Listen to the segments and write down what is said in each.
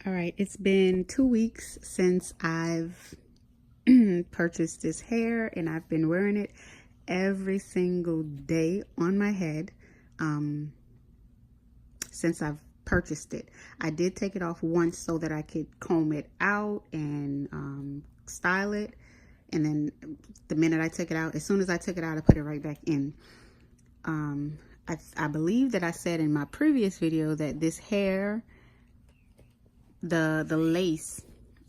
All right, it's been 2 weeks since I've purchased this hair, and I've been wearing it every single day on my head since I've purchased it. I did take it off once so that I could comb it out and style it, and then the minute I took it out, as soon as I took it out, I put it right back in. I believe that I said in my previous video that this hair, the lace,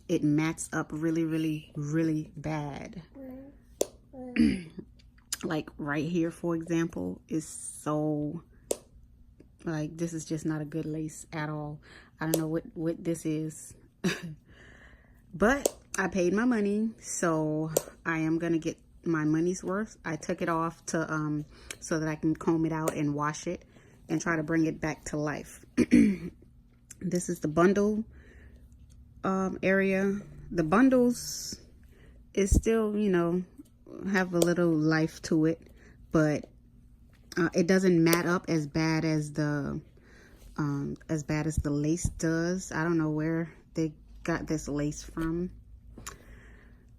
it mats up really bad. Like right here, for example, is so, like, this is just not a good lace at all. I don't know what this is. But I paid my money, so I am gonna get my money's worth. I took it off to so that I can comb it out and wash it and try to bring it back to life. This is the bundle area. The bundles is still, you know, have a little life to it, but it doesn't mat up as bad as the lace does. I don't know where they got this lace from,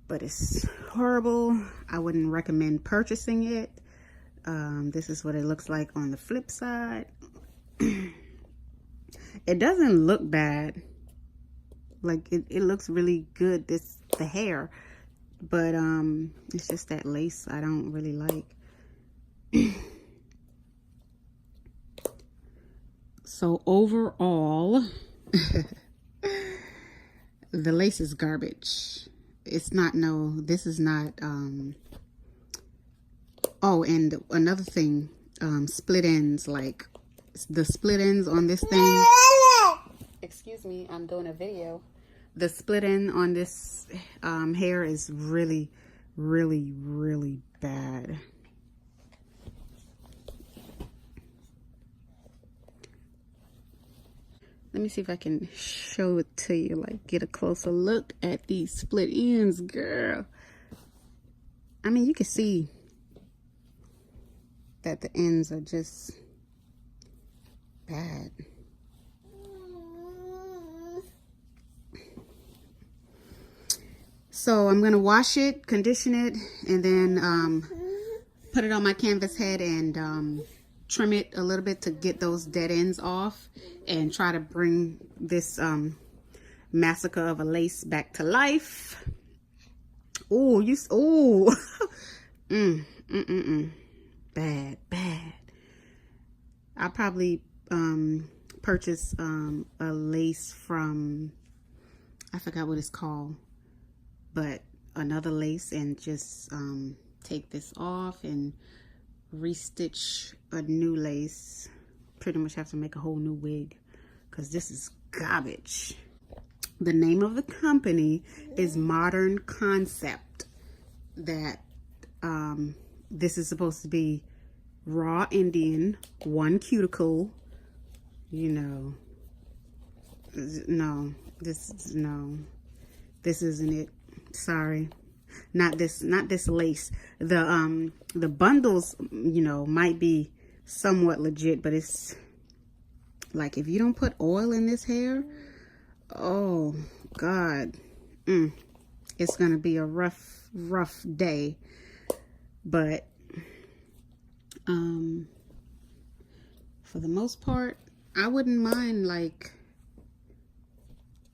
but it's horrible. I wouldn't recommend purchasing it. This is what it looks like on the flip side. It doesn't look bad. Like it looks really good, the hair, but it's just that lace I don't really like. So overall, the lace is garbage. It's not, no, this is not, oh, and another thing, split ends, like the split ends on this thing. Excuse me, I'm doing a video. The split end on this hair is really bad. Let me see if I can show it to you, like get a closer look at these split ends, girl. I mean, you can see that the ends are just bad. So I'm gonna wash it, condition it, and then put it on my canvas head and trim it a little bit to get those dead ends off, and try to bring this massacre of a lace back to life. Oh, bad. I'll probably purchase a lace from, I forgot what it's called, but another lace, and just take this off and restitch a new lace. Pretty much have to make a whole new wig because this is garbage. The name of the company is Modern Concept. That this is supposed to be raw Indian, one cuticle, you know. No, this isn't it. Sorry. Not this lace. The bundles, you know, might be somewhat legit, but it's like, if you don't put oil in this hair, oh God, it's gonna be a rough day. But for the most part, I wouldn't mind like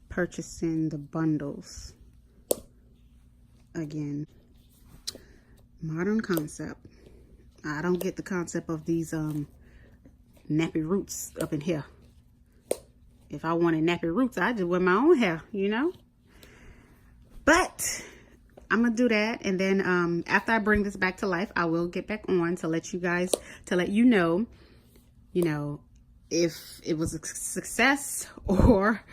purchasing the bundles. Again, Modern Concept. I don't get the concept of these nappy roots up in here. If I wanted nappy roots, I just wear my own hair, you know. But I'm gonna do that, and then after I bring this back to life, I will get back on to let you know, if it was a success or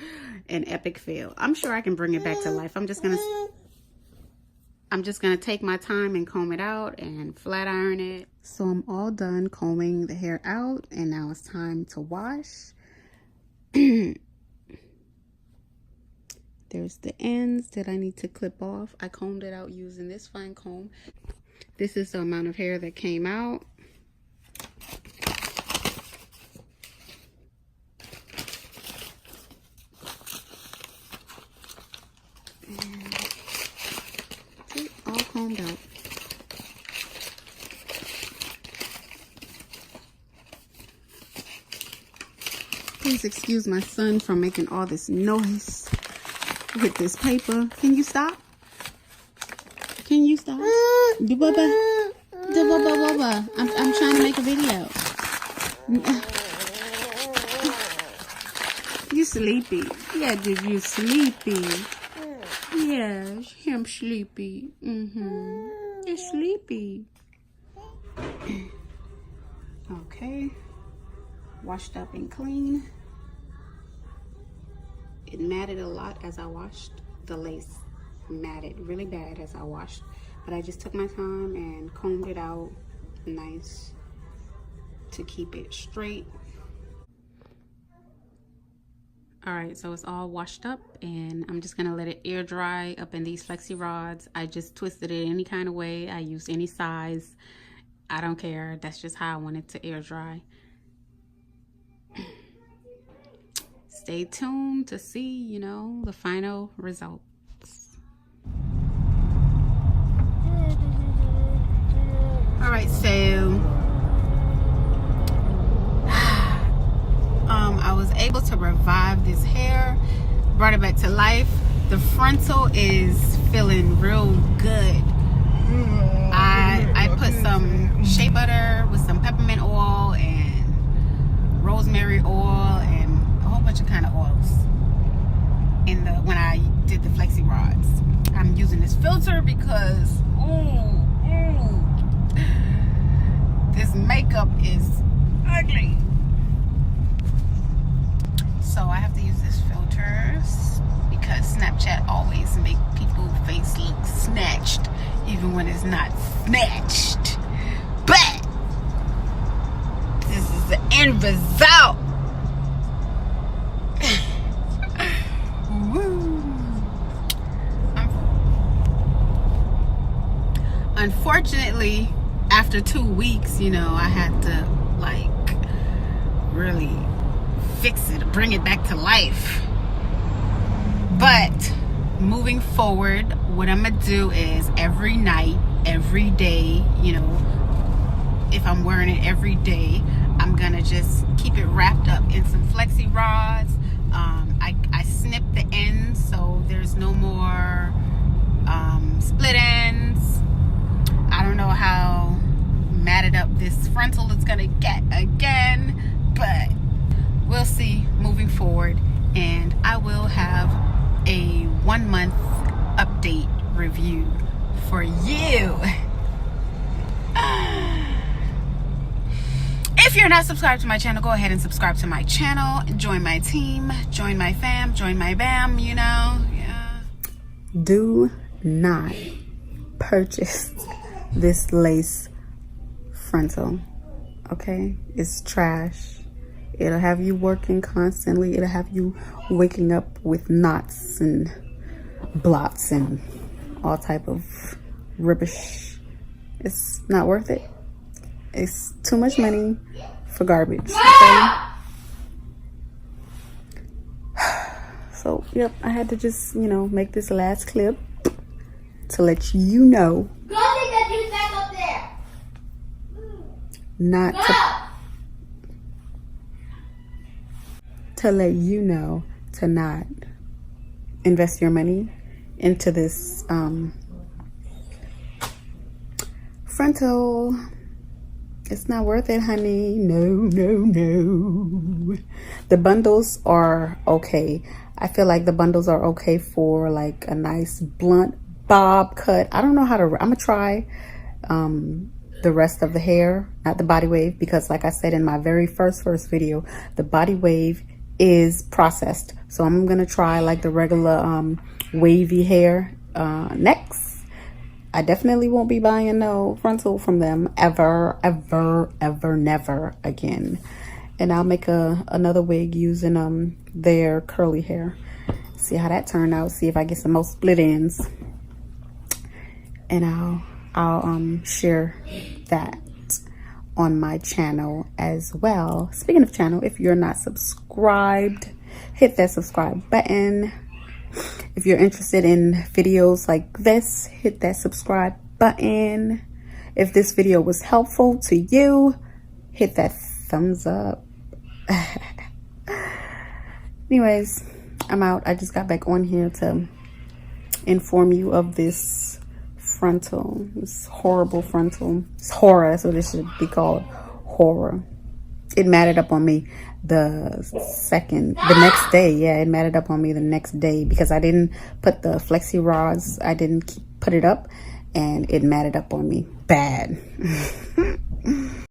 an epic fail. I'm sure I can bring it back to life. I'm just gonna take my time and comb it out and flat iron it. So I'm all done combing the hair out, and now it's time to wash. There's the ends that I need to clip off. I combed it out using this fine comb. This is the amount of hair that came out. See, all combed out. Please excuse my son from making all this noise with this paper. Can you stop? Can you stop? I'm trying to make a video. You sleepy? Yeah, dude, you sleepy? Yeah, him sleepy. You're sleepy. Okay. Washed up and clean. It matted a lot as I washed. The lace matted really bad as I washed, but I just took my time and combed it out nice to keep it straight. All right, so it's all washed up and I'm just gonna let it air dry up in these flexi rods. I just twisted it any kind of way. I used any size. I don't care. That's just how I want it to air dry. Stay tuned to see, you know, the final results. All right, so I was able to revive this hair, brought it back to life. The frontal is feeling real good. I put some shea butter with some peppermint oil and rosemary oil and a whole bunch of kind of oils in the when I did the flexi rods. I'm using this filter because this makeup is ugly, so I have to use this filters because Snapchat always make people's face look snatched even when it's not snatched. But this is the end result. Unfortunately, after 2 weeks, you know, I had to like really fix it, bring it back to life. But moving forward, what I'm gonna do is every night, every day, you know, if I'm wearing it every day, I'm gonna just keep it wrapped up in some flexi rods. I snip the ends so there's no more split ends. I don't know how matted up this frontal is gonna get again, but we'll see moving forward, and I will have a 1 month update review for you. If you're not subscribed to my channel, go ahead and subscribe to my channel. Join my team, join my fam, join my bam, you know. Yeah. Do not purchase this lace frontal, okay? It's trash. It'll have you working constantly. It'll have you waking up with knots and blots and all type of rubbish. It's not worth it. It's too much money for garbage, okay? So, yep, I had to just, you know, make this last clip to let you know not to let you know to not invest your money into this frontal. It's not worth it, honey. No. The bundles are okay. I feel like the bundles are okay for like a nice blunt bob cut. I don't know how to, I'm gonna try the rest of the hair, not the body wave, because like I said in my very first video, the body wave is processed. So I'm gonna try like the regular wavy hair next. I definitely won't be buying no frontal from them ever, never again. And I'll make another wig using their curly hair. See how that turned out. See if I get some more split ends. And I'll share that on my channel as well. Speaking of channel, if you're not subscribed, hit that subscribe button. If you're interested in videos like this, hit that subscribe button. If this video was helpful to you, hit that thumbs up. Anyways, I'm out. I just got back on here to inform you of this frontal, this horrible frontal. It's horror, that's what it should be called, horror. It matted up on me the next day. Yeah, it matted up on me the next day because I didn't put the flexi rods. I didn't put it up, and it matted up on me bad.